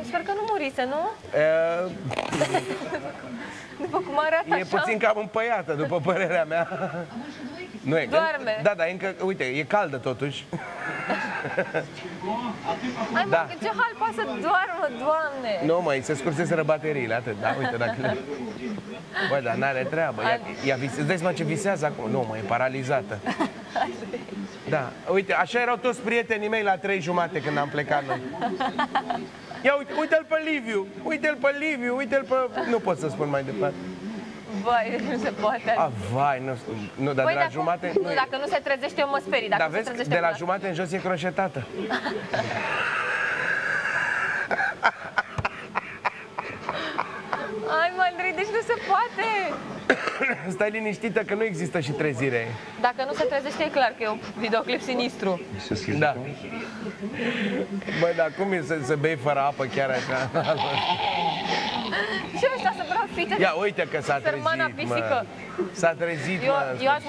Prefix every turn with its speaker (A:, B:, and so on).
A: Sper că nu murise, nu? După cum arată
B: E
A: așa.
B: puțin cam împăiată, după părerea mea. Nu e,
A: Doarme.
B: Da, încă, uite, e caldă totuși.
A: Hai mă, ce hal poate să doarmă, Doamne?
B: Nu, măi, se scurseseră bateriile, atât, da, uite, dacă... Băi, dar n-are treabă, îți dai seama ce visează acum? Nu, mă, e paralizată. Da, uite, așa erau toți prietenii mei la 3:30 când am plecat noi. Ia uite-l pe Liviu, uite-l pe Liviu, uite-l pe... Nu pot să spun mai departe.
A: Vai, nu se poate.
B: Vai, nu, dar de la jumate...
A: Nu, dacă nu se trezește, eu mă sperii.
B: Dar vezi, de la jumate în jos e croșetată.
A: Ai, Mândri, deci nu se poate.
B: Stai liniștită că nu există și trezire.
A: Dacă nu se trezește, e clar că e un videoclip sinistru.
B: Da. Băi, dar cum e să bei fără apă chiar așa?
A: Și ăștia să vreau fițe.
B: Ia uite că s-a trezit, mă.
A: Sărmana pisică.
B: S-a trezit, mă.
A: Eu aș